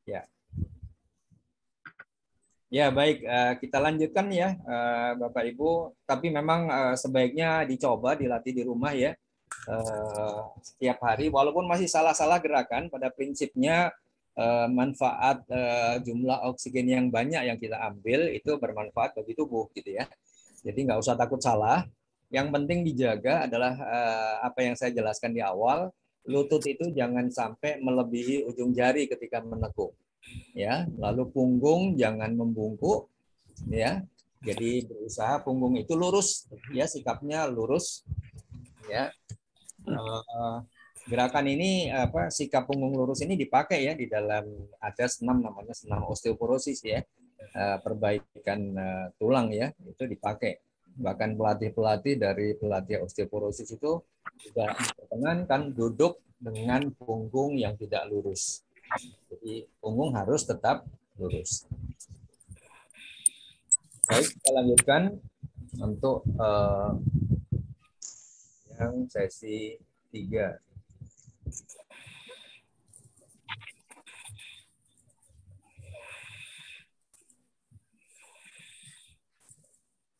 Ya. Ya, baik, kita lanjutkan ya, Bapak Ibu. Tapi memang sebaiknya dicoba dilatih di rumah ya, setiap hari. Walaupun masih salah-salah gerakan, pada prinsipnya manfaat jumlah oksigen yang banyak yang kita ambil itu bermanfaat bagi tubuh, gitu ya. Jadi nggak usah takut salah. Yang penting dijaga adalah apa yang saya jelaskan di awal. Lutut itu jangan sampai melebihi ujung jari ketika menekuk. Ya, lalu punggung jangan membungkuk, ya. Jadi berusaha punggung itu lurus, ya, sikapnya lurus, ya. Gerakan ini sikap punggung lurus ini dipakai ya di dalam ada senam namanya senam osteoporosis ya, perbaikan tulang ya, itu dipakai. Bahkan pelatih-pelatih dari pelatih osteoporosis itu juga memperkenankan duduk dengan punggung yang tidak lurus. Jadi punggung harus tetap lurus. Baik, kita lanjutkan untuk yang sesi 3.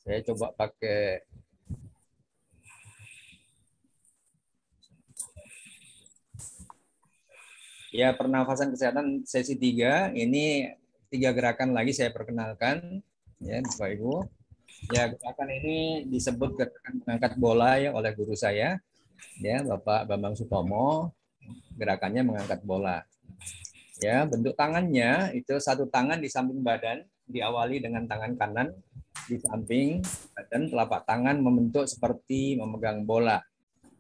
Saya coba pakai ya pernafasan kesehatan sesi 3. Ini 3 gerakan lagi saya perkenalkan ya Bapak Ibu. Ya, gerakan ini disebut gerakan mengangkat bola ya oleh guru saya ya Bapak Bambang Sutomo. Gerakannya mengangkat bola. Ya, bentuk tangannya itu satu tangan di samping badan, diawali dengan tangan kanan di samping badan, telapak tangan membentuk seperti memegang bola.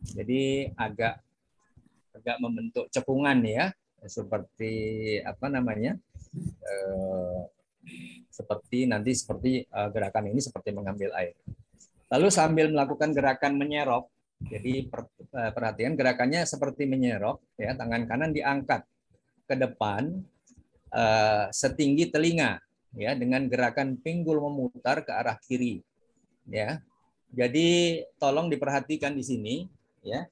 Jadi agak membentuk cepungan ya, seperti apa namanya? Seperti gerakan ini seperti mengambil air. Lalu sambil melakukan gerakan menyerok, jadi perhatikan gerakannya seperti menyerok ya, tangan kanan diangkat ke depan setinggi telinga ya, dengan gerakan pinggul memutar ke arah kiri ya. Jadi tolong diperhatikan di sini ya.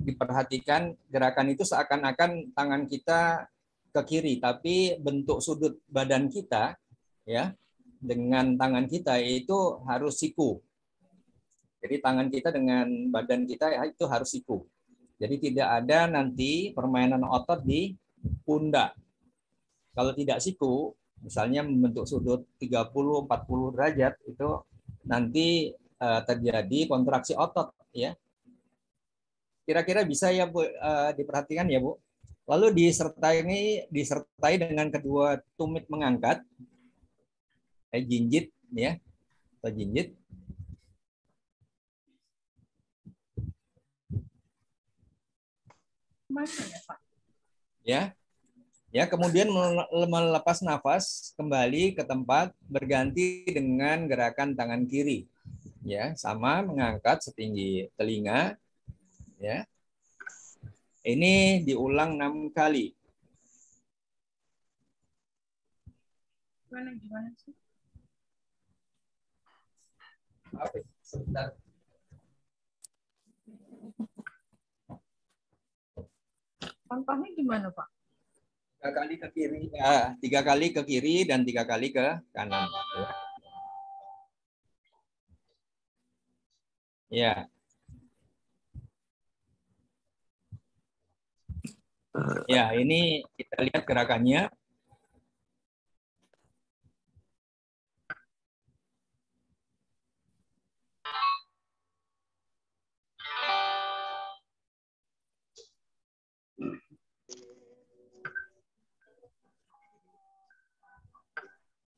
Diperhatikan gerakan itu seakan-akan tangan kita ke kiri, tapi bentuk sudut badan kita ya dengan tangan kita itu harus siku. Jadi tangan kita dengan badan kita ya, itu harus siku. Jadi tidak ada nanti permainan otot di pundak. Kalau tidak siku, misalnya membentuk sudut 30-40 derajat, itu nanti terjadi kontraksi otot ya. Kira-kira bisa ya Bu, diperhatikan ya Bu. Lalu disertai dengan kedua tumit mengangkat, jinjit ya, atau jinjit. Ya, ya kemudian melepas nafas kembali ke tempat, berganti dengan gerakan tangan kiri. Ya, sama mengangkat setinggi telinga. Ya. Ini diulang 6 kali. Gimana sih? Oke, sebentar. Contohnya gimana, Pak? 3 kali ke kiri, 3 kali ke kiri dan 3 kali ke kanan. Ya. Ya, ini kita lihat gerakannya.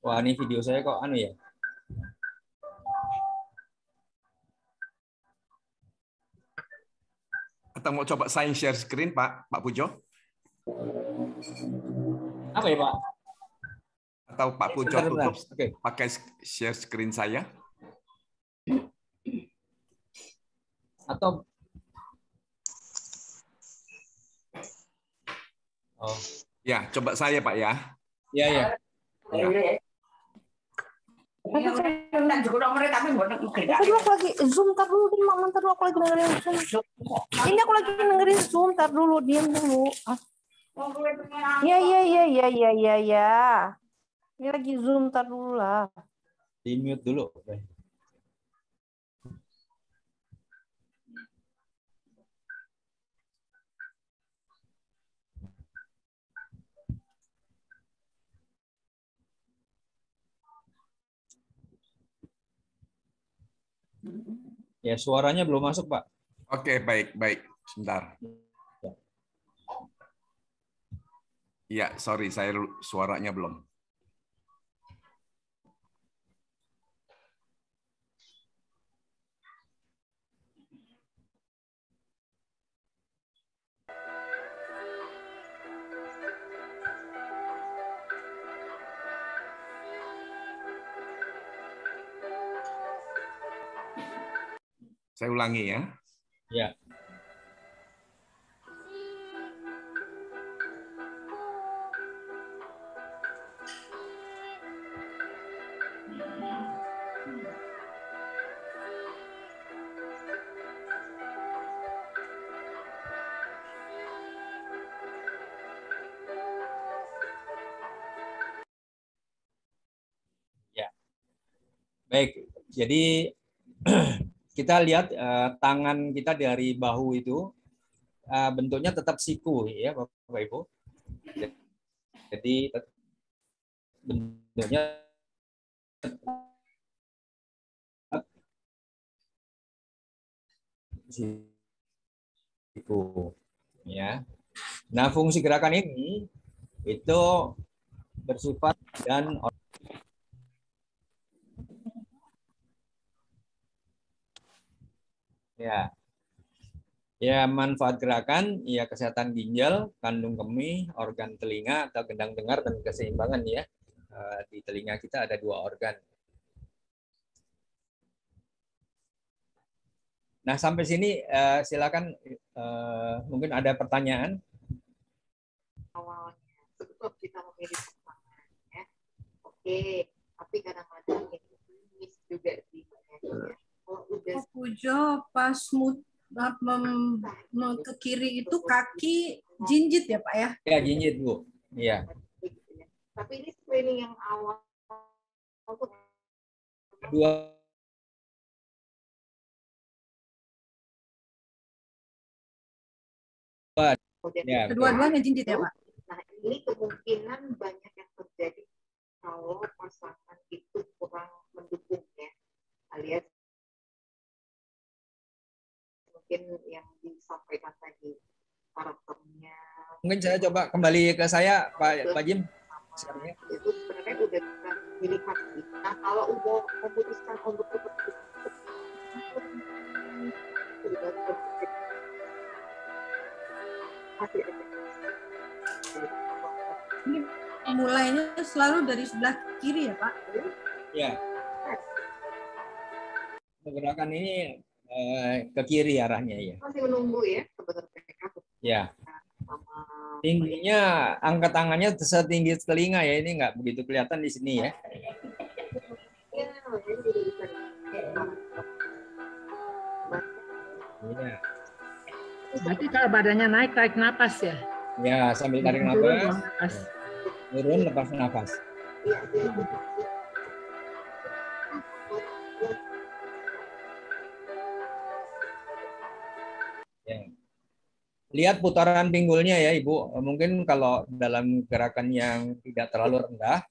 Wah, ini video saya kok anu ya. Atau mau coba saya share screen, Pak Pujo? Apa ya, Pak? Atau Pak Pujo tutup pakai share screen saya? Atau ya, coba saya Pak ya. Ya, ya. Tadi aku lagi zoom, tar dulu deh, Mama, tar dulu aku lagi dengerin zoom. Ini aku lagi dengerin zoom, tar dulu, diam dulu. Iya. Ini lagi Zoom, tar dulu lah. Di mute dulu. Ya, suaranya belum masuk, Pak. Oke, baik. Sebentar. Iya, sorry, saya suaranya belum. Saya ulangi ya. Ya. Ya. Baik, jadi kita lihat tangan kita dari bahu itu bentuknya tetap siku ya Bapak Ibu. Jadi bentuknya siku ya. Nah, fungsi gerakan ini itu bersifat dan ya. Ya, manfaat gerakan, ya kesehatan ginjal, kandung kemih, organ telinga atau gendang dengar dan keseimbangan ya. Di telinga kita ada 2 organ. Nah, sampai sini silakan mungkin ada pertanyaan. Awalnya sebelum kita memilih pasangan ya. Oke, tapi kadang-kadang itu miss juga sih. Kalau udah Pujo pas ke kiri itu kaki jinjit ya Pak ya? Ya, jinjit Bu. Iya. Tapi ini screening yang awal Kedua ya, kedua-duanya jinjit ya Pak? Nah, ini kemungkinan banyak yang terjadi kalau pasangan itu kurang mendukung ya, alias mungkin yang disampaikan tadi karakternya. Mungkin saya coba kembali ke saya Pak Jim. Itu sebenarnya udah bisa dilihat. Nah, kalau udah memutuskan untuk seperti Ini mulainya selalu dari sebelah kiri ya Pak? Ya. Gerakan ini ke kiri arahnya ya. Masih menunggu ya sebenarnya. Ya. Tingginya angkat tangannya setinggi telinga ya, ini nggak begitu kelihatan di sini ya. Ya. Berarti kalau badannya naik, tarik napas ya? Ya, sambil tarik napas. Turun, lepas napas. Ya. Lihat putaran pinggulnya ya Ibu. Mungkin kalau dalam gerakan yang tidak terlalu rendah,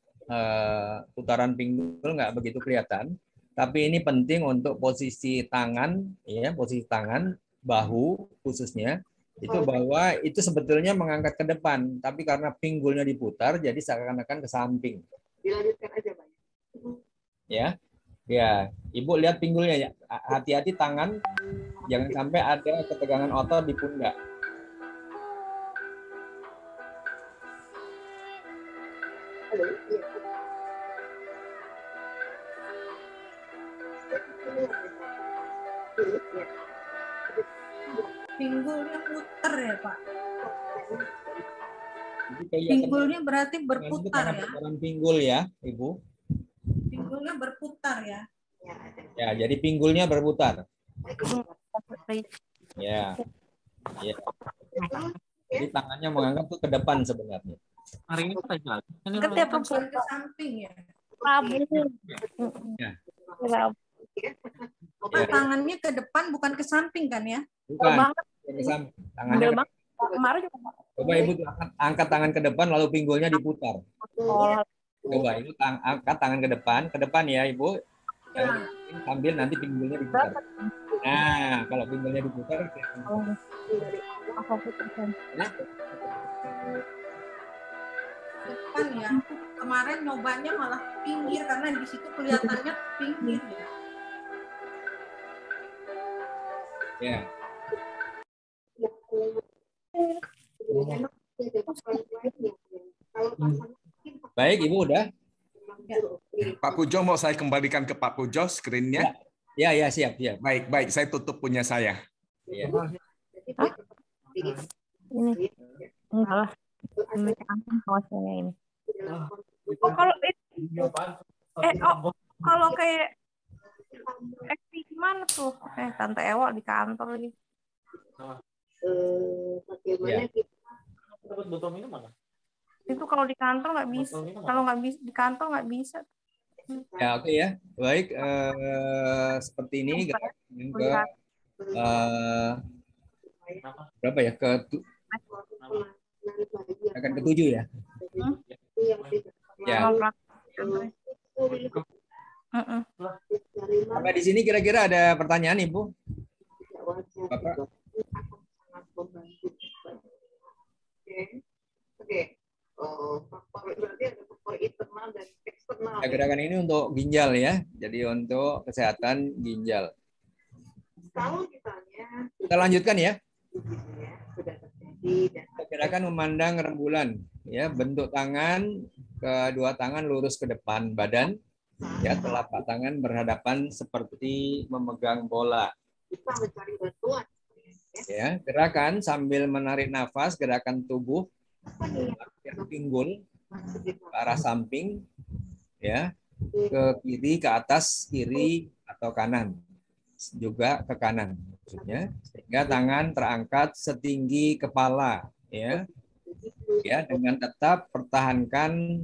putaran pinggul nggak begitu kelihatan. Tapi ini penting untuk posisi tangan, ya, posisi tangan, bahu khususnya, itu bahwa itu sebetulnya mengangkat ke depan, tapi karena pinggulnya diputar, jadi seakan-akan ke samping. Dilanjutkan aja Pak. Ya, ya, Ibu lihat pinggulnya ya. Hati-hati tangan, jangan sampai ada ketegangan otot di pundak. Pinggulnya putar ya Pak? Pinggulnya berarti berputar ya? Putaran pinggul ya, Ibu. Pinggulnya berputar ya? Ya, jadi pinggulnya berputar. Ya. Ya. Jadi tangannya menganggap tuh ke depan sebenarnya. Hari ini kita jalan. Setiap Bukan ke samping ya. Rabu. Ya. Rabu. Oh, tangannya ke depan bukan ke samping kan ya? Bukan. banget. Ke samping. Tangannya Ambil ke banget. Kemarin juga Coba Ibu angkat tangan ke depan lalu pinggulnya diputar. oh, Coba Ibu angkat tangan ke depan ya Ibu. Sambil nanti pinggulnya diputar. Nah, kalau pinggulnya diputar Depan ya. Kemarin nyobanya malah pinggir karena di situ kelihatannya pinggir ya. ya. Baik, Ibu udah? Pak Pujo, mau saya kembalikan ke Pak Pujo screen-nya? Ya, siap. Baik, saya tutup punya saya. Ya. ini. Enggak lah. Ini ini. Oh, kalau kalau kayak gimana tuh? Tante Ewa di kantor lagi. Bagaimana kita Botol minum mana? Itu kalau di kantor nggak bisa. Kalau nggak bisa di kantor nggak bisa. Ya, oke ya. Baik, seperti ini ke berapa ya? Akan ketujuh ya. Ya. Sampai di sini kira-kira ada pertanyaan, Ibu? Bapak? Oke. Faktor berarti ada faktor internal dan eksternal. Ya, gerakan ini untuk ginjal ya. Jadi untuk kesehatan ginjal. Kalau misalnya Kita lanjutkan ya. sudah terjadi dan Gerakan memandang rembulan ya, bentuk tangan, kedua tangan lurus ke depan badan ya, telapak tangan berhadapan seperti memegang bola. kita mencari bantuan. Ya, gerakan sambil menarik nafas, gerakan tubuh pinggul ke arah samping ya, ke kiri, ke atas, kiri atau kanan, juga ke kanan maksudnya, sehingga tangan terangkat setinggi kepala ya, dengan tetap pertahankan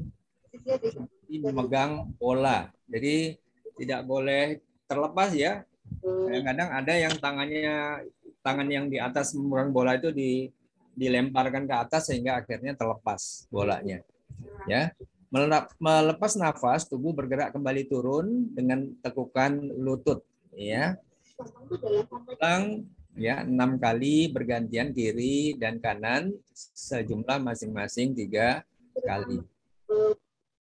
memegang bola. Jadi tidak boleh terlepas ya. Kadang-kadang ada yang tangan yang di atas memegang bola itu dilemparkan ke atas sehingga akhirnya terlepas bolanya. Ya. Melepas nafas, tubuh bergerak kembali turun dengan tekukan lutut ya. Ulang ya 6 kali bergantian kiri dan kanan sejumlah masing-masing 3 kali.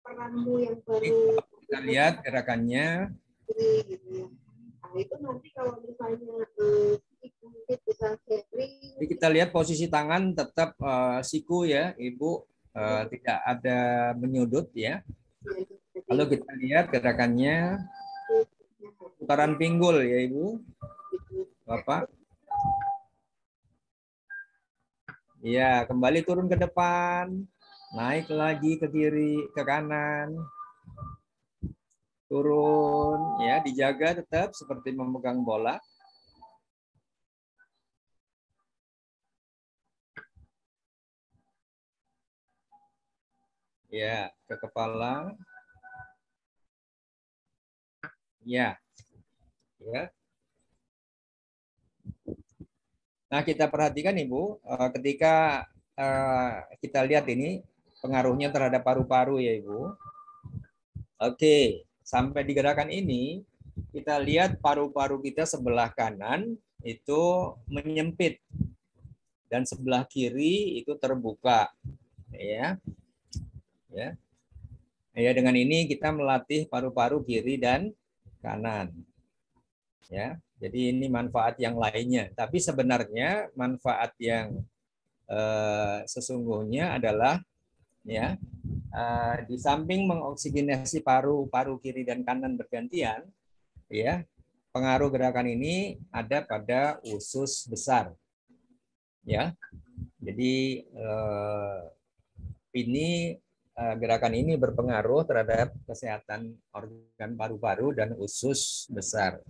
Peranmu yang baru Kita lihat gerakannya. Nah, itu nanti kalau misalnya bisa sharing. Jadi kita lihat posisi tangan tetap siku ya, Ibu, tidak ada menyudut ya. Kalau kita lihat gerakannya putaran pinggul ya Ibu, Bapak. Ya, kembali turun ke depan, naik lagi ke kiri, ke kanan. Turun ya, dijaga tetap seperti memegang bola. Ya, ke kepala. Ya. Ya. Nah, kita perhatikan Ibu, ketika kita lihat ini pengaruhnya terhadap paru-paru ya Ibu. Oke, sampai di gerakan ini kita lihat paru-paru kita sebelah kanan itu menyempit dan sebelah kiri itu terbuka. Ya. Ya. Ya, dengan ini kita melatih paru-paru kiri dan kanan. Ya. Jadi ini manfaat yang lainnya. Tapi sebenarnya manfaat yang sesungguhnya adalah ya di samping mengoksigenasi paru-paru kiri dan kanan bergantian, ya pengaruh gerakan ini ada pada usus besar. Ya. Jadi ini gerakan ini berpengaruh terhadap kesehatan organ paru-paru dan usus besar.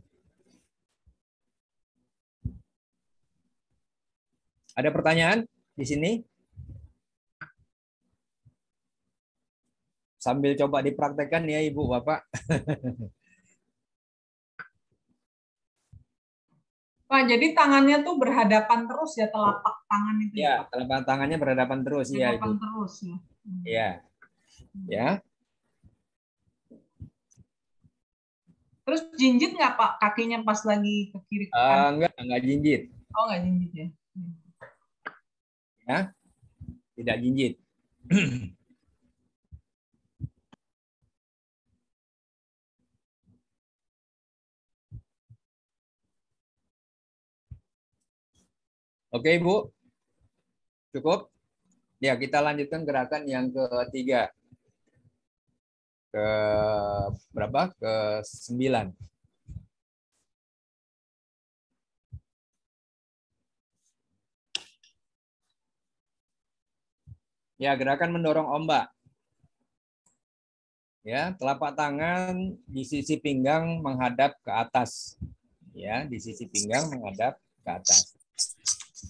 Ada pertanyaan di sini? sambil coba dipraktekkan ya Ibu Bapak. Pak, jadi tangannya tuh berhadapan terus ya, telapak tangan itu Ya, ya, Pak? telapak tangannya berhadapan terus ya Ibu. Berhadapan terus ya. Ya. Ya. Terus jinjit nggak Pak kakinya pas lagi ke kiri ke kanan? Enggak jinjit. Oh, nggak jinjit ya. Ya. Tidak jinjit. Oke, Ibu. Cukup? Ya, kita lanjutkan gerakan yang ketiga. Ke berapa? Ke 9. Ya, gerakan mendorong ombak. Ya, telapak tangan di sisi pinggang menghadap ke atas. Ya, di sisi pinggang menghadap ke atas.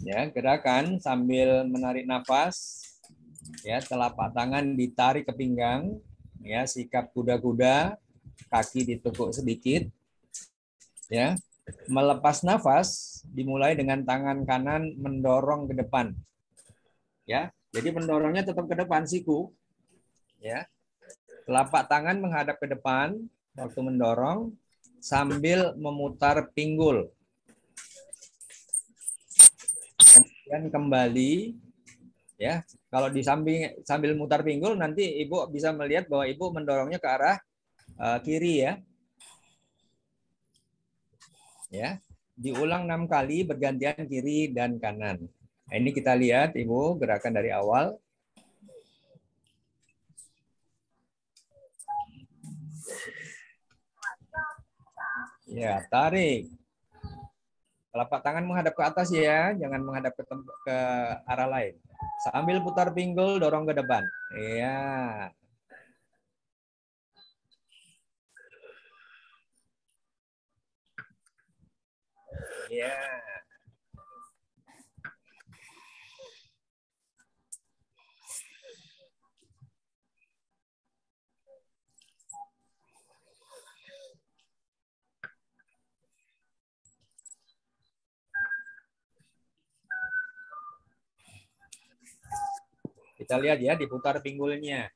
Ya, gerakan sambil menarik nafas. Ya, telapak tangan ditarik ke pinggang. Ya, sikap kuda-kuda, kaki ditekuk sedikit. Ya, melepas nafas dimulai dengan tangan kanan mendorong ke depan. Ya, jadi mendorongnya tetap ke depan siku. Ya. Telapak tangan menghadap ke depan waktu mendorong sambil memutar pinggul. Kemudian kembali, ya. Kalau di samping sambil mutar pinggul, nanti Ibu bisa melihat bahwa Ibu mendorongnya ke arah kiri ya. Ya, diulang 6 kali bergantian kiri dan kanan. Nah, ini kita lihat Ibu gerakan dari awal. Ya, tarik. Telapak tangan menghadap ke atas ya, jangan menghadap ke arah lain. Sambil putar pinggul, dorong ke depan. Ya. Ya. Kita lihat ya, diputar pinggulnya.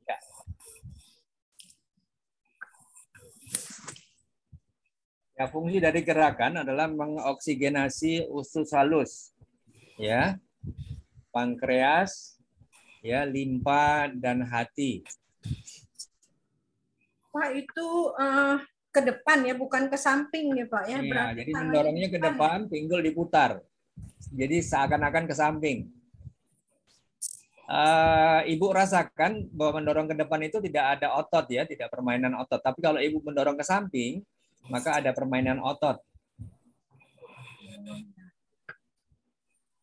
Ya. Ya, fungsi dari gerakan adalah mengoksigenasi usus halus. Ya. Pankreas, ya, limpa dan hati. Pak, itu ke depan ya, bukan ke samping ya Pak ya. Ya, Berarti jadi tangannya mendorongnya ke depan, pinggul diputar. Jadi seakan-akan ke samping. Ibu rasakan bahwa mendorong ke depan itu tidak ada otot ya, tidak permainan otot. Tapi kalau Ibu mendorong ke samping, maka ada permainan otot.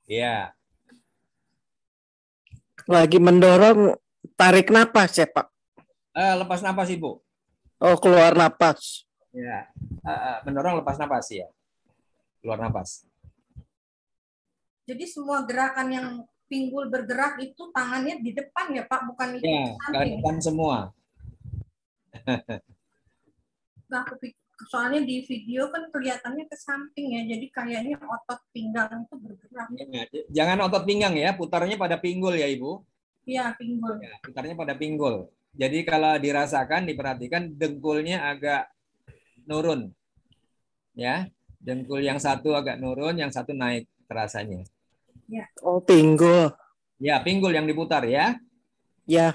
Ya. Lagi mendorong, tarik napas ya Pak? Lepas napas Ibu. Oh, keluar napas. Ya. Mendorong lepas napas ya. Keluar napas. Jadi semua gerakan yang pinggul bergerak itu tangannya di depan ya Pak, bukan itu Ya, ke depan semua. Nah, soalnya di video kan kelihatannya ke samping ya, jadi kayaknya otot pinggang itu bergerak. Ya, jangan otot pinggang ya, putarnya pada pinggul ya Ibu. Iya, pinggul. Ya, putarnya pada pinggul. Jadi kalau dirasakan, diperhatikan dengkulnya agak nurun. Ya, dengkul yang satu agak nurun, yang satu naik terasanya. Ya. Oh, pinggul. Ya, pinggul yang diputar ya. Ya.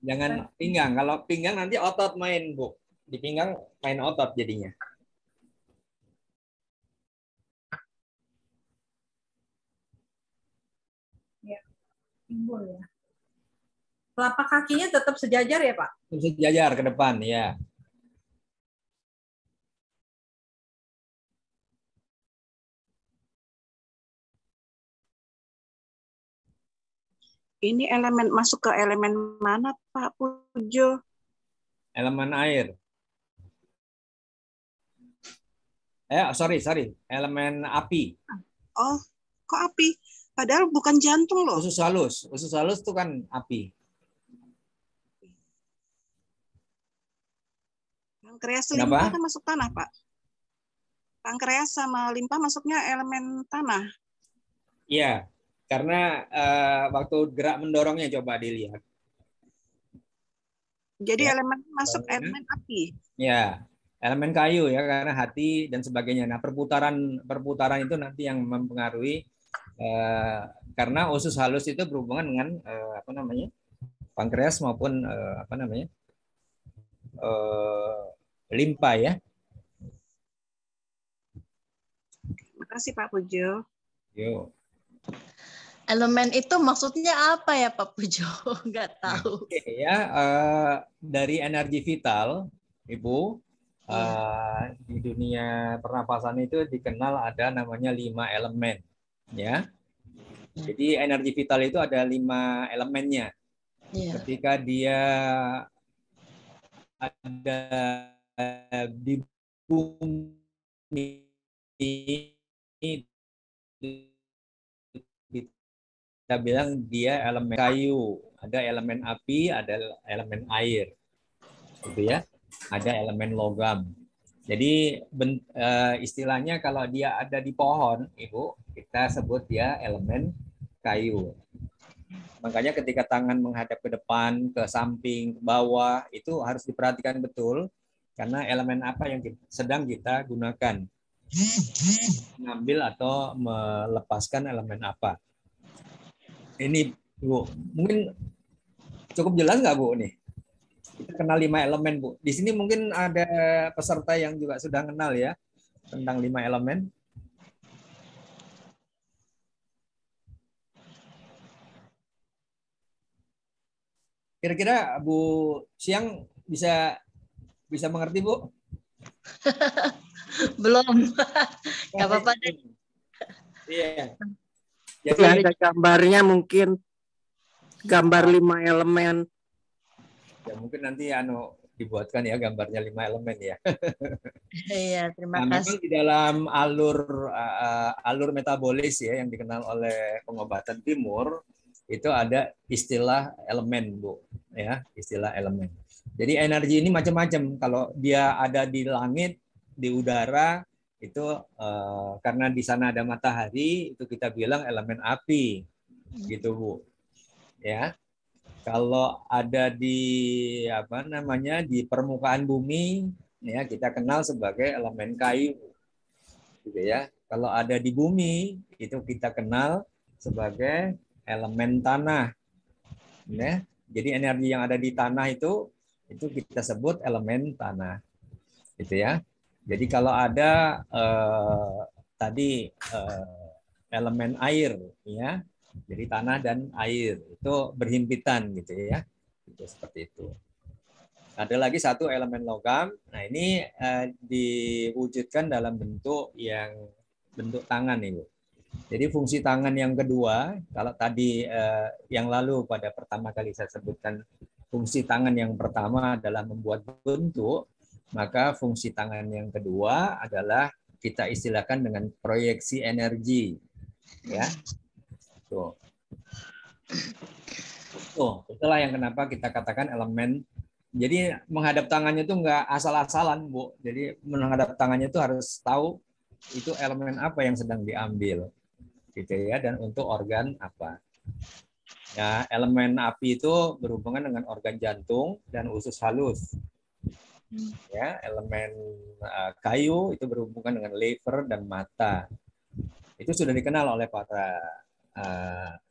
Jangan pinggang. Kalau pinggang nanti otot main, Bu. Di pinggang main otot jadinya. Ya, pinggul ya. Telapak kakinya tetap sejajar ya, Pak? Sejajar ke depan, ya. Ini elemen masuk ke elemen mana, Pak Pujo? Elemen air. Sorry. Elemen api. Oh, kok api? Padahal bukan jantung loh. Usus halus itu kan api. Pankreas Kenapa? limpa kan masuk tanah, Pak. Pankreas sama limpa masuknya elemen tanah. Iya, karena waktu gerak mendorongnya coba dilihat. Jadi Ya. elemen masuk elemen api. Ya, elemen kayu ya karena hati dan sebagainya. Nah, perputaran itu nanti yang mempengaruhi karena usus halus itu berhubungan dengan apa namanya? Pankreas maupun apa namanya? Limpa ya. Makasih Pak Pujo. Yuk. Elemen itu maksudnya apa ya Pak Pujo? Nggak tahu. Oke, ya, dari energi vital, Ibu, di dunia pernapasan itu dikenal ada namanya 5 elemen, ya. Jadi energi vital itu ada 5 elemennya. Ketika dia ada di bumi, kita bilang dia elemen kayu, ada elemen api, ada elemen air, gitu ya, ada elemen logam. Jadi istilahnya kalau dia ada di pohon, Ibu, kita sebut dia elemen kayu. Makanya ketika tangan menghadap ke depan, ke samping, ke bawah, itu harus diperhatikan betul, karena elemen apa yang sedang kita gunakan, mengambil atau melepaskan elemen apa. Ini Bu, mungkin cukup jelas nggak Bu nih? Kita kenal 5 elemen Bu. Di sini mungkin ada peserta yang juga sudah kenal ya tentang 5 elemen. Kira-kira Bu Siang bisa mengerti Bu? Belum. Nggak apa-apa deh. Iya. Jadi ada gambarnya mungkin gambar 5 elemen. Ya mungkin nanti dibuatkan ya gambarnya 5 elemen ya. Iya, terima Nah, kasih. memang di dalam alur metabolis ya yang dikenal oleh pengobatan timur itu ada istilah elemen Bu, ya, istilah elemen. Jadi energi ini macam-macam. Kalau dia ada di langit, di udara, itu karena di sana ada matahari, itu kita bilang elemen api, gitu Bu. Ya, kalau ada di apa namanya di permukaan bumi, ya kita kenal sebagai elemen kayu, gitu ya. Kalau ada di bumi, itu kita kenal sebagai elemen tanah. Ya. Jadi energi yang ada di tanah itu kita sebut elemen tanah, gitu ya. Jadi kalau ada tadi elemen air, ya, jadi tanah dan air itu berhimpitan, gitu ya, itu seperti itu. Ada lagi satu elemen logam. Nah ini diwujudkan dalam bentuk tangan itu. Jadi fungsi tangan yang kedua, kalau tadi yang lalu pada pertama kali saya sebutkan fungsi tangan yang pertama adalah membuat bentuk, maka fungsi tangan yang kedua adalah kita istilahkan dengan proyeksi energi, ya. Tuh, itulah yang kenapa kita katakan elemen. Jadi menghadap tangannya itu nggak asal-asalan, Bu. Jadi menghadap tangannya itu harus tahu itu elemen apa yang sedang diambil, gitu ya, dan untuk organ apa. Ya, elemen api itu berhubungan dengan organ jantung dan usus halus. Ya, elemen kayu itu berhubungan dengan liver dan mata. Itu sudah dikenal oleh para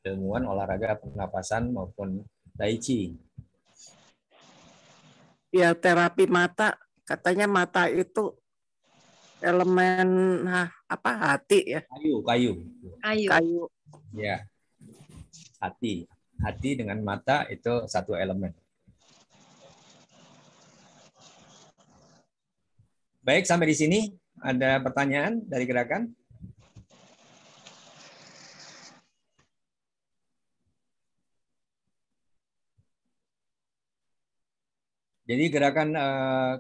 ilmuwan olahraga pernapasan maupun tai chi. Ya, terapi mata, katanya mata itu elemen apa hati ya? Kayu. Ya. Hati dengan mata itu satu elemen. Baik, sampai di sini ada pertanyaan dari gerakan? Jadi gerakan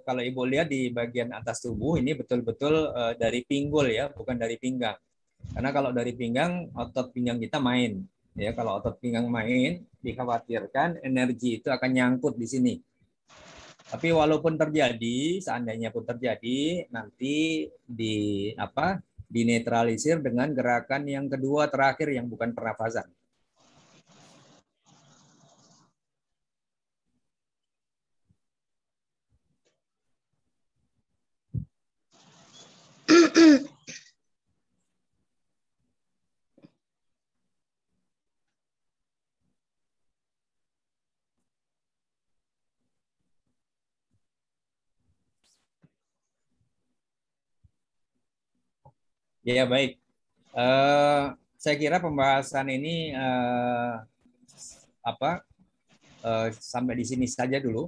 kalau Ibu lihat di bagian atas tubuh ini betul-betul dari pinggul ya, bukan dari pinggang. Karena kalau dari pinggang, otot pinggang kita main. Ya, kalau otot pinggang main, dikhawatirkan energi itu akan nyangkut di sini. Tapi walaupun terjadi, seandainya pun terjadi, nanti dinetralisir dengan gerakan yang kedua terakhir yang bukan pernafasan. Ya, baik. Saya kira pembahasan ini sampai di sini saja dulu.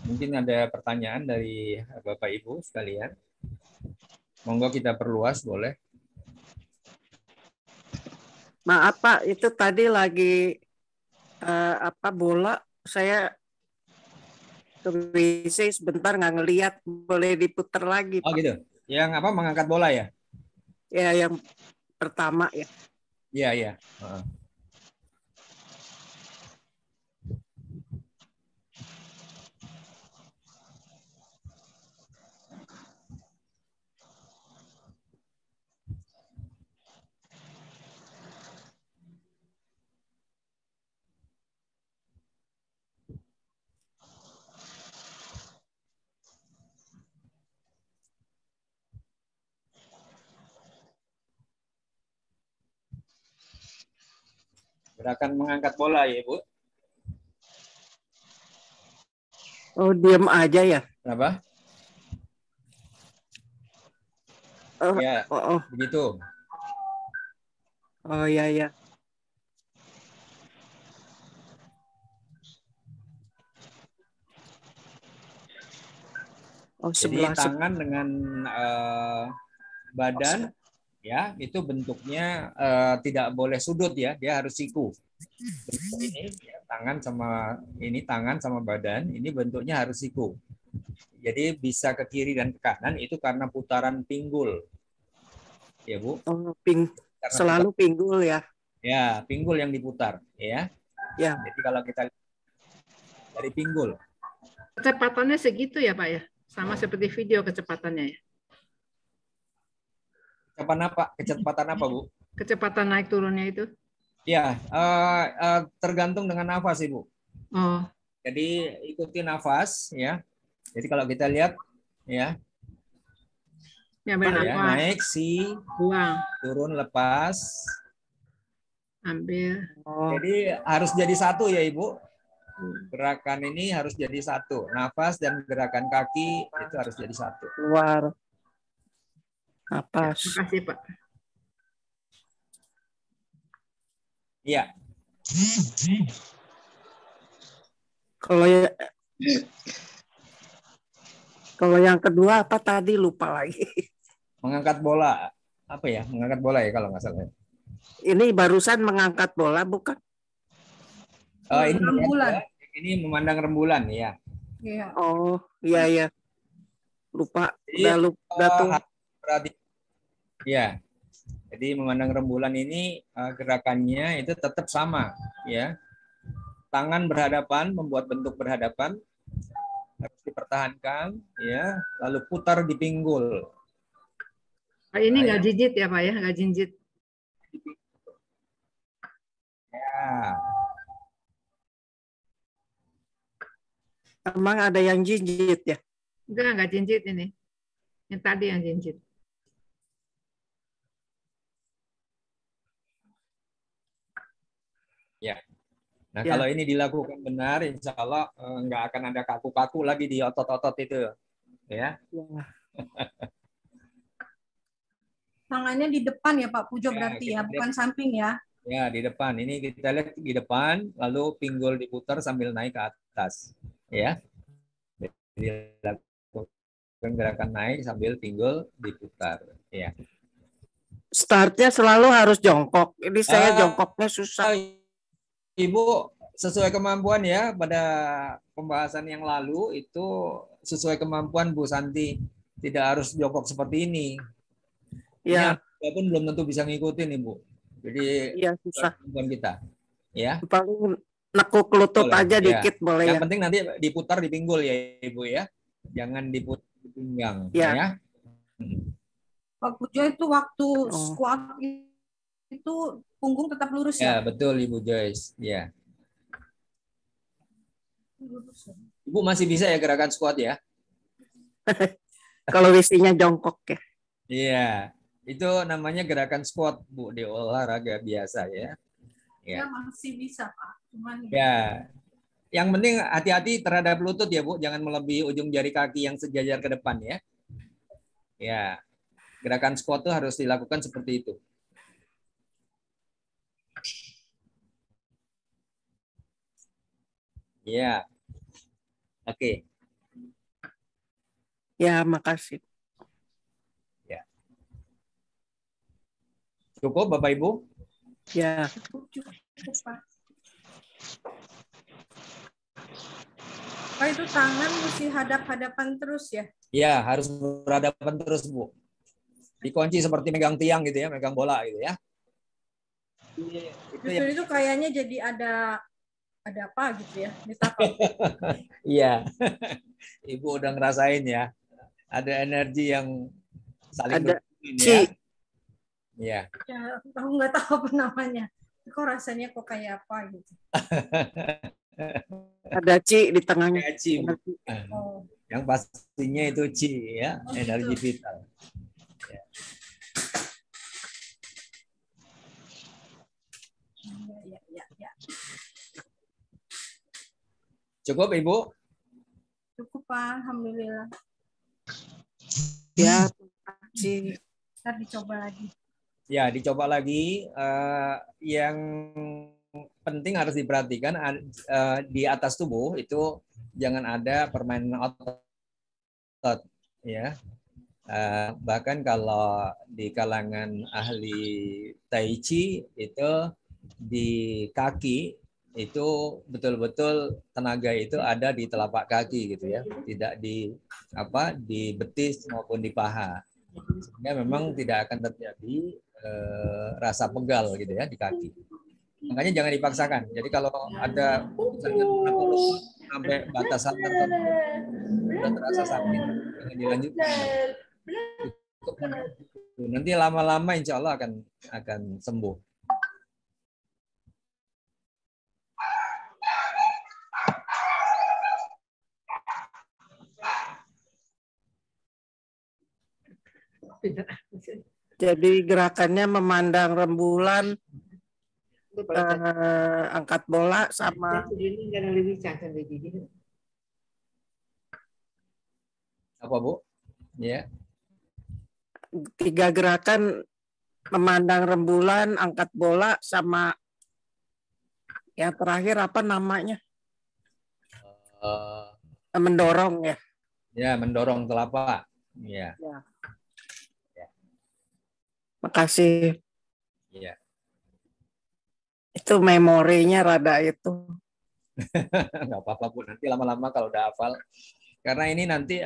Mungkin ada pertanyaan dari Bapak Ibu sekalian. Monggo kita perluas, boleh. Maaf Pak, itu tadi lagi bola, saya ke WC sebentar nggak ngelihat, boleh diputar lagi Pak. Oh gitu. Yang mengangkat bola ya? Ya, yang pertama ya. Iya, iya. Gerakan mengangkat bola ya, Ibu. Oh, diam aja ya? Kenapa? Ya, begitu. Oh, ya, ya. Oh, jadi tangan dengan badan ya itu bentuknya tidak boleh sudut ya, dia harus siku. Bentuk ini ya, tangan sama badan ini bentuknya harus siku. Jadi bisa ke kiri dan ke kanan itu karena putaran pinggul. Ya, Bu. Oh, selalu pinggul ya. Ya, pinggul yang diputar ya. Ya. Jadi kalau kita dari pinggul. Kecepatannya segitu ya, Pak ya? Sama seperti video kecepatannya ya. Kecepatan apa, Bu? Kecepatan naik turunnya itu? Ya, tergantung dengan nafas, Ibu. Oh. Jadi ikuti nafas, ya. Jadi kalau kita lihat, ya. Ya, naik, buang. Turun, lepas. Ambil. Oh. Jadi harus jadi satu ya, Ibu. Gerakan ini harus jadi satu. Nafas dan gerakan kaki itu harus jadi satu. Keluar. Napas. Terima kasih, Pak. Iya. Kalau yang kedua apa tadi lupa lagi. Mengangkat bola. Apa ya? Mengangkat bola ya kalau nggak salah. Ini barusan mengangkat bola bukan? Ini rembulan. Ini memandang rembulan ya. Iya. Oh, iya ya. Lupa. Jadi, udah tuh. Ya. Jadi memandang rembulan ini gerakannya itu tetap sama ya. Tangan berhadapan, membuat bentuk berhadapan harus dipertahankan ya, lalu putar di pinggul. Ini nggak jinjit ya, Pak ya? Nggak jinjit. Ya. Emang ada yang jinjit ya? Enggak jinjit ini. Yang tadi yang jinjit. Ya. Nah, kalau ini dilakukan benar, insya Allah nggak akan ada kaku-kaku lagi di otot-otot itu. Ya. Tangannya di depan ya Pak Pujo berarti ya, bukan samping ya. Ya, di depan. Ini kita lihat di depan, lalu pinggul diputar sambil naik ke atas. Ya. Jadi lakukan gerakan naik sambil pinggul diputar. Ya. Startnya selalu harus jongkok. Ini saya jongkoknya susah. Ibu, sesuai kemampuan ya, pada pembahasan yang lalu itu sesuai kemampuan Bu Santi, tidak harus jongkok seperti ini. Ya. walaupun belum tentu bisa ngikutin Ibu. Jadi Iya, susah. bukan kita. Ya. Paling nekuk lutut Boleh, aja ya. dikit boleh Yang ya. penting nanti diputar di pinggul ya Ibu ya. Jangan diputar di pinggang Ya. ya. Pak Pujo itu waktu squat itu punggung tetap lurus Ya, ya? betul Ibu Joyce. Ya. Ibu masih bisa ya gerakan squat ya? Kalau isinya jongkok ya. Iya. Itu namanya gerakan squat Bu di olahraga biasa ya. Ya masih bisa Pak. Cuman Ya. Yang penting hati-hati terhadap lutut ya Bu, jangan melebihi ujung jari kaki yang sejajar ke depan ya. Ya. Gerakan squat itu harus dilakukan seperti itu. Ya. Oke. Ya, makasih. Ya. Cukup Bapak Ibu? Ya. cukup Pak. Pak itu tangan mesti hadap-hadapan terus ya? Ya, harus berhadapan terus Bu. Dikunci seperti megang tiang gitu ya, megang bola gitu ya. Justru itu kayaknya jadi ada apa gitu ya? Iya. Ibu udah ngerasain ya. Ada energi yang saling berhubungan ya. Iya. Ya, aku nggak tahu apa namanya. Kok rasanya kok kayak apa gitu. Ada Ci di tengahnya. Ci. Oh. Yang pastinya itu Ci ya, energi vital. Ya. Ya. Cukup Ibu? Cukup Pak, alhamdulillah. Ya, Ci. Ntar dicoba lagi. Ya, dicoba lagi. Yang penting harus diperhatikan di atas tubuh itu jangan ada permainan otot, ya. Bahkan kalau di kalangan ahli Tai Chi itu di kaki itu betul-betul tenaga itu ada di telapak kaki gitu ya, tidak di betis maupun di paha. Sehingga memang tidak akan terjadi rasa pegal gitu ya di kaki. Makanya jangan dipaksakan. Jadi kalau ada misalnya sampai batasan tertentu sudah terasa sakit, jangan dilanjutkan. Nanti lama-lama insya Allah akan sembuh. Jadi gerakannya memandang rembulan, angkat bola sama apa Bu? Ya. 3 gerakan memandang rembulan, angkat bola sama yang terakhir apa namanya? Mendorong ya. Ya, mendorong telapak. Ya. Makasih. Iya. Itu memorinya rada itu. Nggak apa-apa Bu, nanti lama-lama kalau udah hafal. Karena ini nanti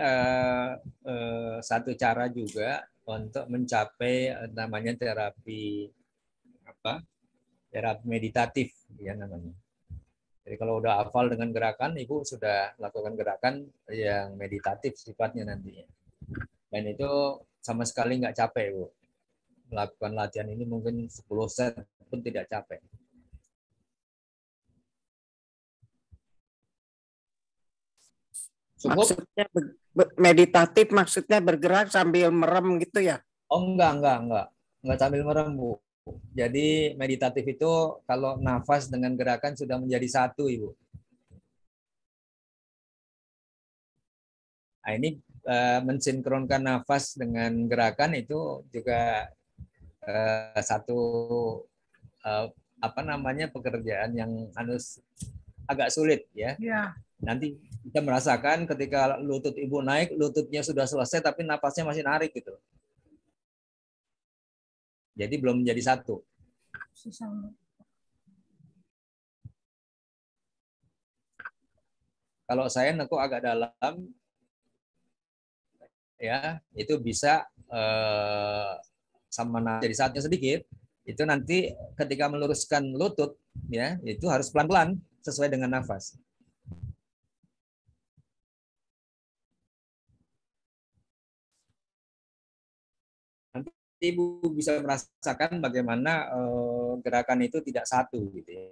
satu cara juga untuk mencapai namanya terapi terapi meditatif ya namanya. Jadi kalau udah hafal dengan gerakan, Ibu sudah lakukan gerakan yang meditatif sifatnya nanti. Dan itu sama sekali nggak capek Bu. Melakukan latihan ini mungkin 10 set pun tidak capek. Cukup? Maksudnya meditatif maksudnya bergerak sambil merem gitu ya? Oh enggak sambil merem Bu. Jadi meditatif itu kalau nafas dengan gerakan sudah menjadi satu Ibu. Nah, ini mensinkronkan nafas dengan gerakan itu juga satu pekerjaan yang agak sulit ya. Nanti kita merasakan ketika lutut Ibu naik, lututnya sudah selesai tapi napasnya masih narik gitu. Jadi belum menjadi satu. Kalau saya nekuk agak dalam, ya itu bisa sama nafas jadi saatnya sedikit, itu nanti ketika meluruskan lutut ya itu harus pelan-pelan sesuai dengan nafas. Nanti Ibu bisa merasakan bagaimana gerakan itu tidak satu gitu ya.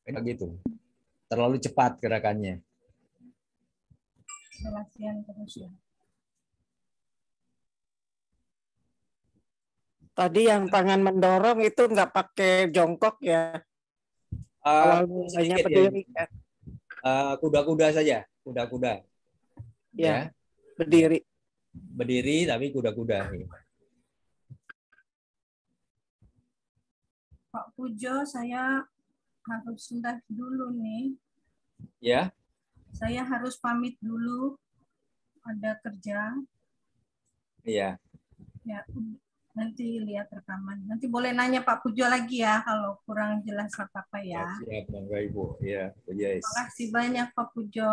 Begitu. Terlalu cepat gerakannya. Latihan terus ya. Tadi yang tangan mendorong itu nggak pakai jongkok ya? Awalnya berdiri kan? Kuda-kuda saja, kuda-kuda. Ya, berdiri. Berdiri tapi kuda-kuda. Pak Pujo, saya harus sudah dulu nih. Ya. Saya harus pamit dulu. Ada kerja. Iya. Ya, nanti lihat rekaman. Nanti boleh nanya Pak Pujo lagi ya kalau kurang jelas apa-apa ya. Siap, Bangga Ibu. Ya, yes. Terima kasih banyak Pak Pujo.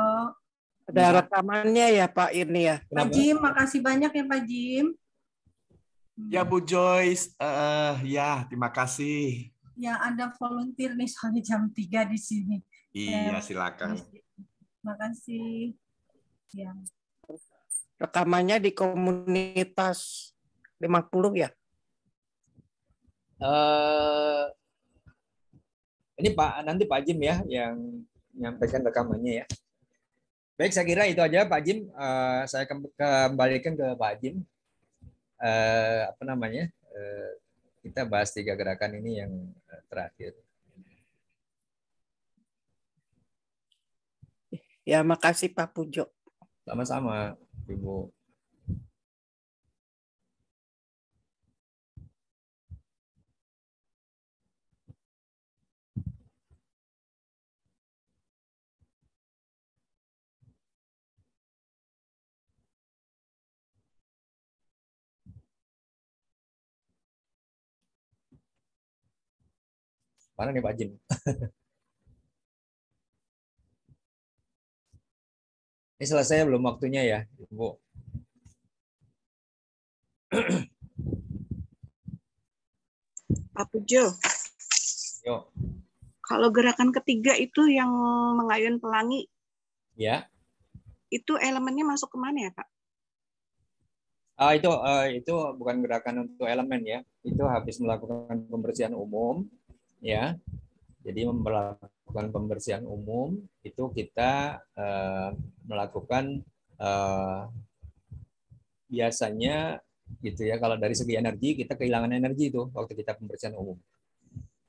Ada rekamannya ya Pak ini ya. Pak Jim, makasih banyak ya Pak Jim. Ya Bu Joyce, ya terima kasih. Ya ada volunteer nih soalnya jam 3 di sini. Iya silakan. Terima kasih. Ya. Rekamannya di komunitas 50 ya? Ini nanti Pak Jim ya yang menyampaikan rekamannya ya. Baik, saya kira itu aja Pak Jim. Saya kembalikan ke Pak Jim. Kita bahas 3 gerakan ini yang terakhir. Ya, makasih Pak Pujo. Sama-sama, Ibu. Mana nih Pak Jim? Ini selesai belum waktunya ya, Ibu? Pak Pujo. Yo. Kalau gerakan ketiga itu yang mengayun pelangi, ya. Itu elemennya masuk kemana ya Pak? Itu bukan gerakan untuk elemen ya. Itu habis melakukan pembersihan umum, ya. Jadi melakukan pembersihan umum itu kita melakukan biasanya gitu ya. Kalau dari segi energi kita kehilangan energi itu waktu kita pembersihan umum,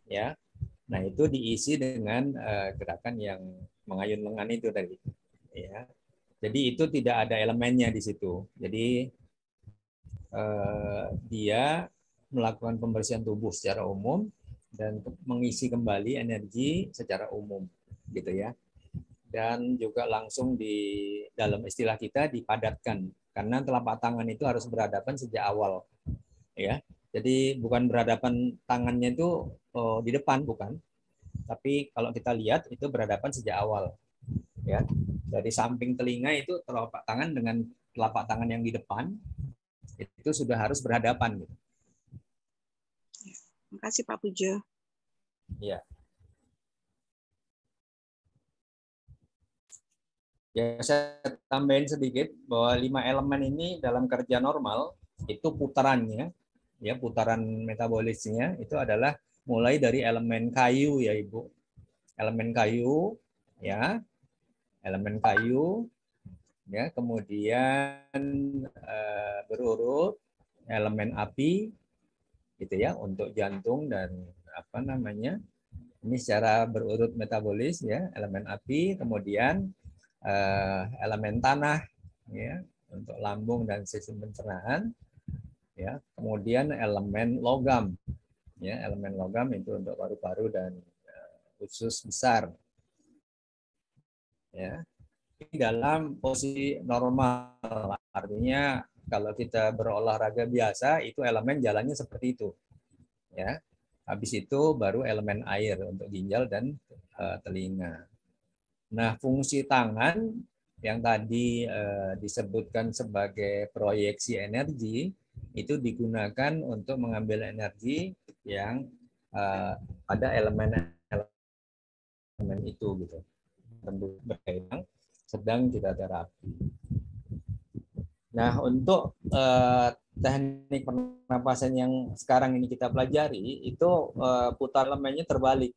ya. Nah itu diisi dengan gerakan yang mengayun lengan itu tadi, ya. Jadi itu tidak ada elemennya di situ. Jadi dia melakukan pembersihan tubuh secara umum dan mengisi kembali energi secara umum, gitu ya. Dan juga langsung di dalam istilah kita dipadatkan, karena telapak tangan itu harus berhadapan sejak awal, ya. Jadi bukan berhadapan tangannya itu di depan, bukan. Tapi kalau kita lihat itu berhadapan sejak awal, ya. Dari samping telinga itu telapak tangan dengan telapak tangan yang di depan itu sudah harus berhadapan. Gitu. Terima kasih Pak Pujo. Ya. Ya, saya tambahin sedikit bahwa 5 elemen ini dalam kerja normal itu putarannya, ya putaran metabolisnya itu adalah mulai dari elemen kayu ya Ibu, elemen kayu, ya, elemen kayu. Ya, kemudian berurut elemen api gitu ya untuk jantung dan ini secara berurut metabolis ya, elemen api, kemudian elemen tanah ya untuk lambung dan sistem pencernaan ya, kemudian elemen logam ya, elemen logam itu untuk paru-paru dan usus besar ya. Dalam posisi normal, artinya kalau kita berolahraga biasa itu elemen jalannya seperti itu, ya. Habis itu baru elemen air untuk ginjal dan telinga. Nah, fungsi tangan yang tadi disebutkan sebagai proyeksi energi itu digunakan untuk mengambil energi yang pada elemen itu gitu. Tentu yang sedang kita terapi. Nah, untuk teknik pernapasan yang sekarang ini kita pelajari itu putar elemennya terbalik,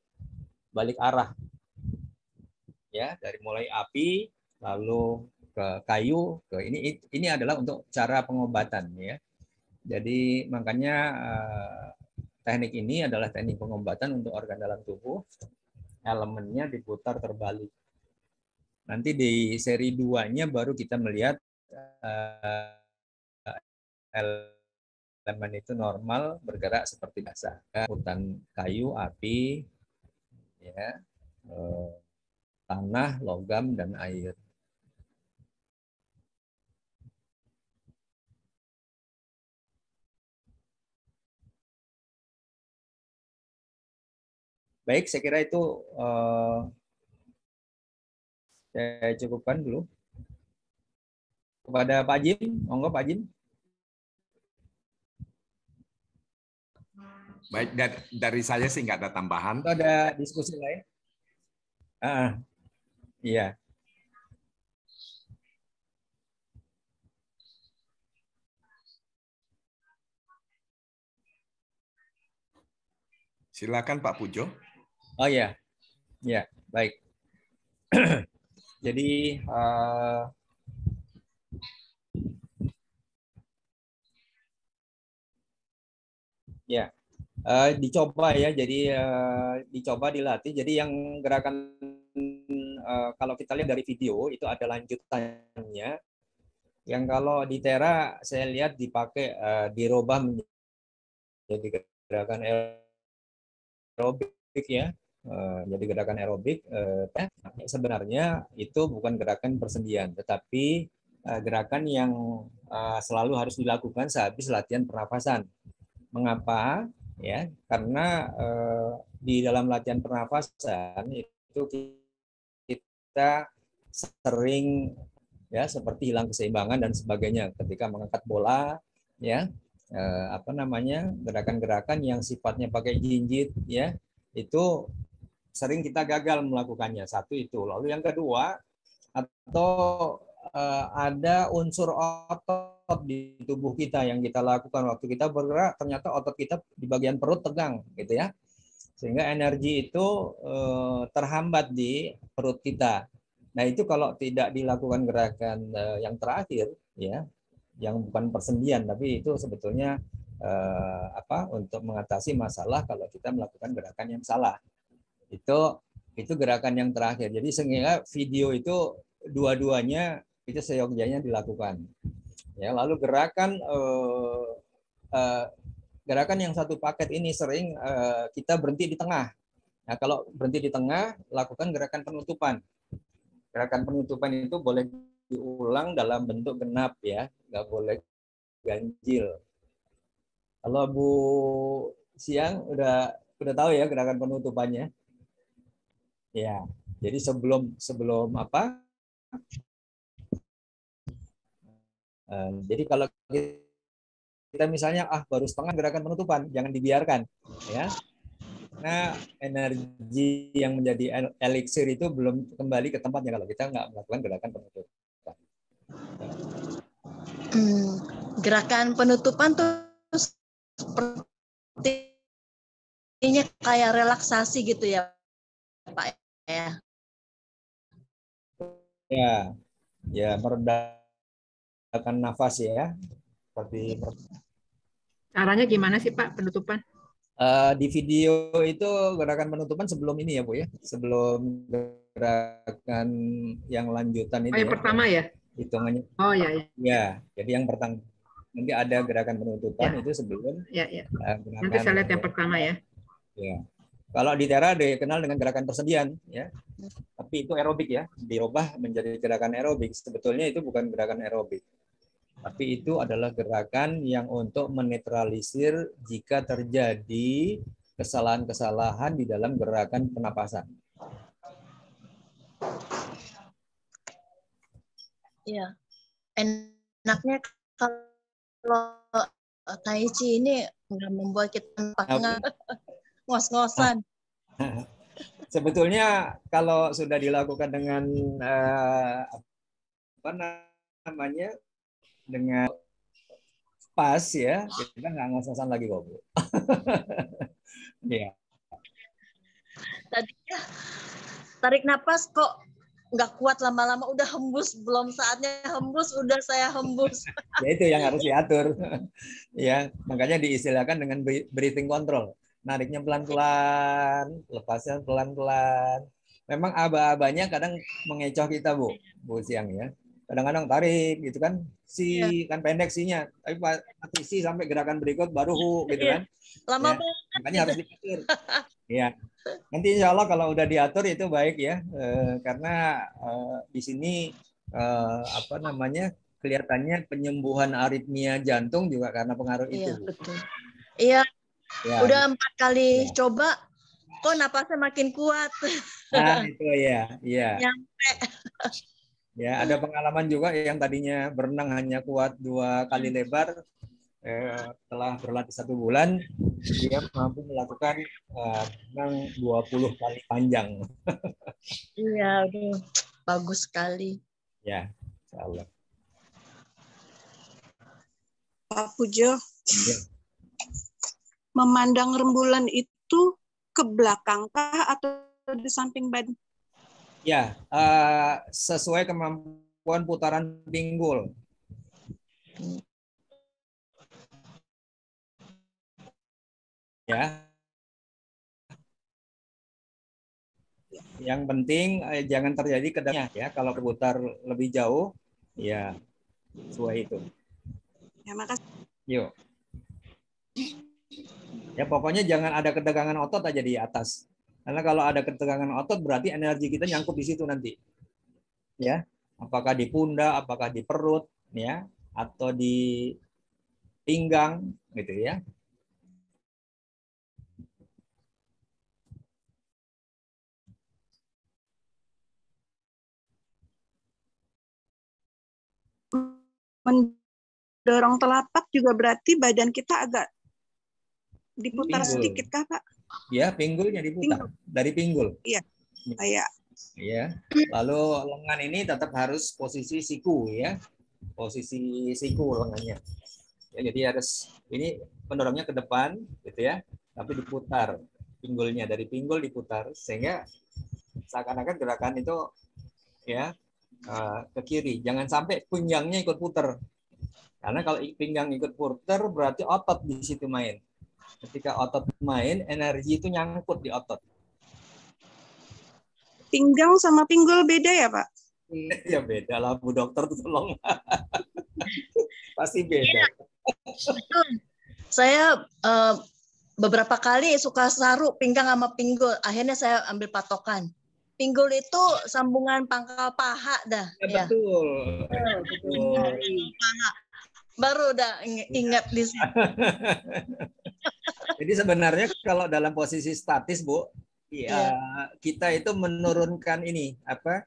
balik arah. Ya, dari mulai api lalu ke kayu, ke ini adalah untuk cara pengobatan ya. Jadi makanya teknik ini adalah teknik pengobatan untuk organ dalam tubuh. Elemennya diputar terbalik. Nanti di seri 2-nya baru kita melihat elemen itu normal bergerak seperti biasa. Hutan kayu, api, ya, tanah, logam, dan air. Baik, saya kira itu saya cukupkan dulu. Kepada Pak Jim, monggo Pak Jim. Baik, dari saya sih nggak ada tambahan. Atau ada diskusi lain? Iya. Silakan Pak Pujo. Oh ya, ya baik. Jadi ya dicoba ya. Jadi dicoba dilatih. Jadi yang gerakan kalau kita lihat dari video itu ada lanjutannya. Yang kalau di Tera saya lihat dipakai dirubah menjadi gerakan aerobik ya. Jadi gerakan aerobik sebenarnya itu bukan gerakan persendian, tetapi gerakan yang selalu harus dilakukan sehabis latihan pernafasan. Mengapa? Ya, karena di dalam latihan pernafasan itu kita sering ya seperti hilang keseimbangan dan sebagainya ketika mengangkat bola ya. Gerakan-gerakan yang sifatnya pakai jinjit ya, itu sering kita gagal melakukannya. Satu itu. Lalu yang kedua, atau ada unsur otot di tubuh kita yang kita lakukan waktu kita bergerak, ternyata otot kita di bagian perut tegang gitu ya, sehingga energi itu terhambat di perut kita. Nah itu kalau tidak dilakukan gerakan yang terakhir ya, yang bukan persendian, tapi itu sebetulnya untuk mengatasi masalah kalau kita melakukan gerakan yang salah. Itu gerakan yang terakhir. Jadi sehingga video itu dua-duanya itu seyogyanya dilakukan. Ya, lalu gerakan yang satu paket ini sering kita berhenti di tengah. Nah, kalau berhenti di tengah, lakukan gerakan penutupan. Gerakan penutupan itu boleh diulang dalam bentuk genap ya, nggak boleh ganjil. Kalau Bu Siang udah tahu ya gerakan penutupannya. Ya, jadi sebelum jadi kalau kita misalnya baru setengah gerakan penutupan, jangan dibiarkan ya. Nah, energi yang menjadi eliksir itu belum kembali ke tempatnya kalau kita nggak melakukan gerakan penutupan. Gerakan penutupan tuh sepertinya kayak relaksasi gitu ya, Pak ya. Ya meredakan nafas ya. Seperti caranya gimana sih Pak penutupan? Di video itu gerakan penutupan sebelum ini ya Bu ya, sebelum gerakan yang lanjutan ini. Oh yang pertama ya? Hitungannya. Oh ya. Ya, jadi yang pertama nanti ada gerakan penutupan itu sebelum. Ya. Nanti saya lihat yang pertama ya. Ya. Kalau di Tera dikenal dengan gerakan persendian ya, tapi itu aerobik ya, dirubah menjadi gerakan aerobik. Sebetulnya itu bukan gerakan aerobik, tapi itu adalah gerakan yang untuk menetralisir jika terjadi kesalahan-kesalahan di dalam gerakan pernapasan. Iya, enaknya kalau Tai Chi ini nggak membuat kita ngos-ngosan. Sebetulnya kalau sudah dilakukan dengan apa namanya, dengan pas ya, kita nggak ngos-ngosan lagi kok, Bu. Iya. Tadinya tarik napas kok nggak kuat, lama-lama udah hembus, belum saatnya hembus udah saya hembus. Ya itu yang harus diatur. Ya, makanya diistilahkan dengan breathing control. Nariknya pelan-pelan, lepasnya pelan-pelan. Memang aba-abanya kadang mengecoh kita, Bu Siang ya. Kadang-kadang tarik gitu kan, kan pendek sinya, tapi mati si sampai gerakan berikut baru gitu kan. Lama Ya, banget. makanya harus diatur. Ya. Nanti insya Allah kalau udah diatur itu baik ya, karena di sini apa namanya, kelihatannya penyembuhan aritmia jantung juga karena pengaruh itu. Iya, betul. Iya, ya, udah 4 kali coba, kok napasnya makin kuat. Nah itu ya, Nyampe. Ya, ada pengalaman juga yang tadinya berenang hanya kuat 2 kali lebar, setelah berlatih 1 bulan, dia mampu melakukan berenang 20 kali panjang. Iya, aduh, bagus sekali. Ya, insya Allah. Pak Pujo, Ya. memandang rembulan itu ke belakang kah atau di samping badan? Ya, sesuai kemampuan putaran pinggul. Ya. Yang penting jangan terjadi kedangnya ya. Kalau berputar lebih jauh, ya sesuai itu. Ya, makasih. Yuk. Ya pokoknya jangan ada ketegangan otot aja di atas. Karena kalau ada ketegangan otot berarti energi kita nyangkut di situ nanti. Ya, apakah di pundak, apakah di perut, ya, atau di pinggang, gitu ya. Mendorong telapak juga berarti badan kita agak diputar Pinggul. sedikit kah, Pak? Ya, pinggulnya diputar. Dari pinggul. Iya. Kayak. Ya. Lalu lengan ini tetap harus posisi siku ya. Posisi siku lengannya. Ya, jadi harus ini mendorongnya ke depan gitu ya. Tapi diputar pinggulnya, dari pinggul diputar sehingga seakan-akan gerakan itu ya ke kiri. Jangan sampai pinggangnya ikut putar. Karena kalau pinggang ikut putar berarti otot di situ main. Ketika otot main, energi itu nyangkut di otot. Pinggang sama pinggul beda ya, Pak? Ya beda lah, Bu Dokter, tolong. Pasti beda. Iya. Betul. Saya beberapa kali suka saru pinggang sama pinggul. Akhirnya saya ambil patokan. Pinggul itu sambungan pangkal paha dah. Ya, betul. Ya. Betul. Paha. Baru udah ingat di sini. Jadi sebenarnya kalau dalam posisi statis, Bu, ya, kita itu menurunkan ini apa?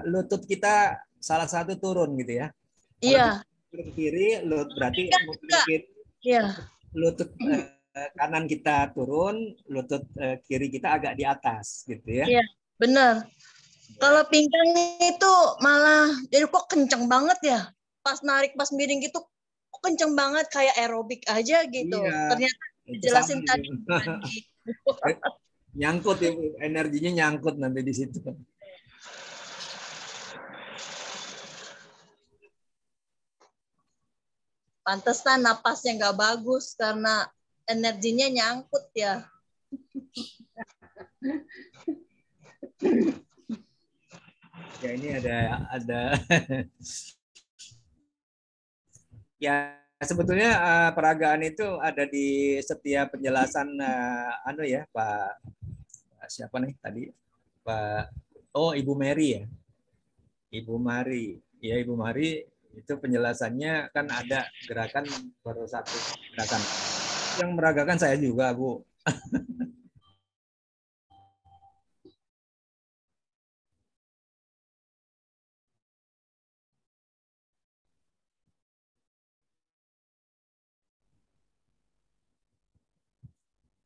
Lutut kita salah satu turun gitu ya. Iya. Lutut kiri, berarti lutut kanan kita turun, lutut kiri kita agak di atas gitu ya. Iya, benar. Kalau pinggang itu malah jadi kok kenceng banget ya. Pas narik, pas miring gitu kok kenceng banget kayak aerobik aja gitu. Iya. Ternyata jelasin tadi. Nyangkut ya, energinya nyangkut nanti di situ. Pantesan napasnya nggak bagus karena energinya nyangkut ya. Ya ini ada ya sebetulnya peragaan itu ada di setiap penjelasan ya Pak siapa nih tadi Pak Ibu Mary ya. Ibu Mari itu penjelasannya kan ada gerakan baru satu gerakan. Yang meragakan saya juga, Bu.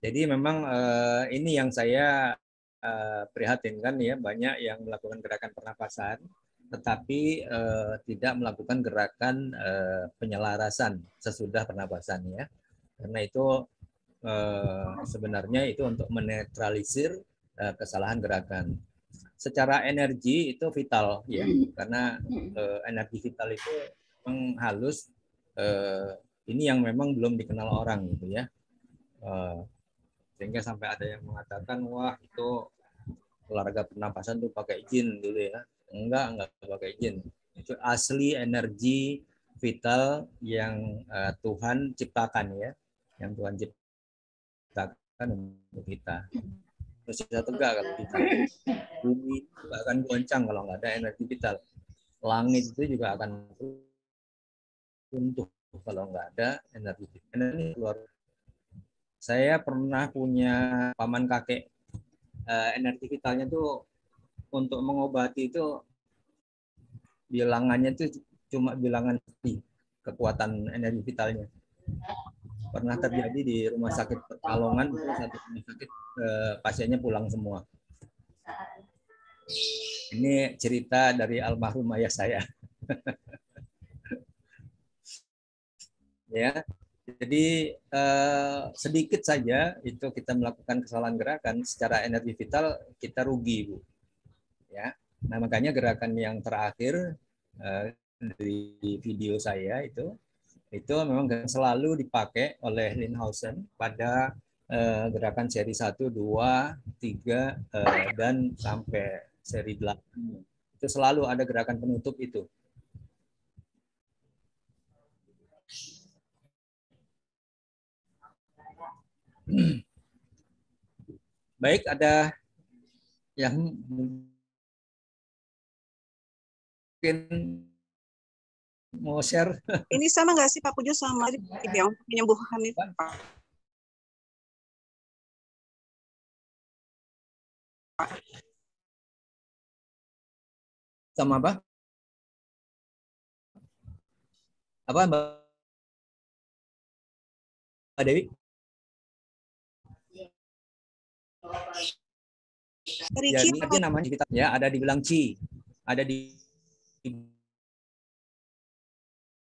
Jadi memang ini yang saya prihatinkan ya, banyak yang melakukan gerakan pernapasan tetapi tidak melakukan gerakan penyelarasan sesudah pernapasan ya. Karena itu sebenarnya itu untuk menetralisir kesalahan gerakan. Secara energi itu vital ya, karena energi vital itu memang halus. Ini yang memang belum dikenal orang gitu ya. Sehingga sampai ada yang mengatakan wah itu olahraga pernapasan tuh pakai jin dulu ya. Enggak pakai jin. Itu asli energi vital yang Tuhan ciptakan ya. Yang Tuhan ciptakan untuk kita. Terus bisa tegak kalau kita. Bumi akan goncang kalau nggak ada energi vital. Langit itu juga akan runtuh kalau nggak ada energi vital. Ini luar. Saya pernah punya paman kakek, energi vitalnya tuh untuk mengobati itu bilangannya tuh cuma bilangan kekuatan energi vitalnya. Pernah terjadi di rumah sakit Pekalongan, satu rumah sakit pasiennya pulang semua. Ini cerita dari almarhum ayah saya. Ya. Jadi sedikit saja itu kita melakukan kesalahan gerakan secara energi vital kita rugi, Bu. Ya. Nah, makanya gerakan yang terakhir di video saya itu memang selalu dipakai oleh Linhausen pada gerakan seri 1, 2, 3 dan sampai seri 8. Itu selalu ada gerakan penutup itu. Baik, ada yang mungkin mau share? Ini sama nggak sih Pak Pujo sama yang penyembuhan itu? Sama apa? Apa Mbak Dewi? Jadi namanya ya ada dibilang Qi, ada di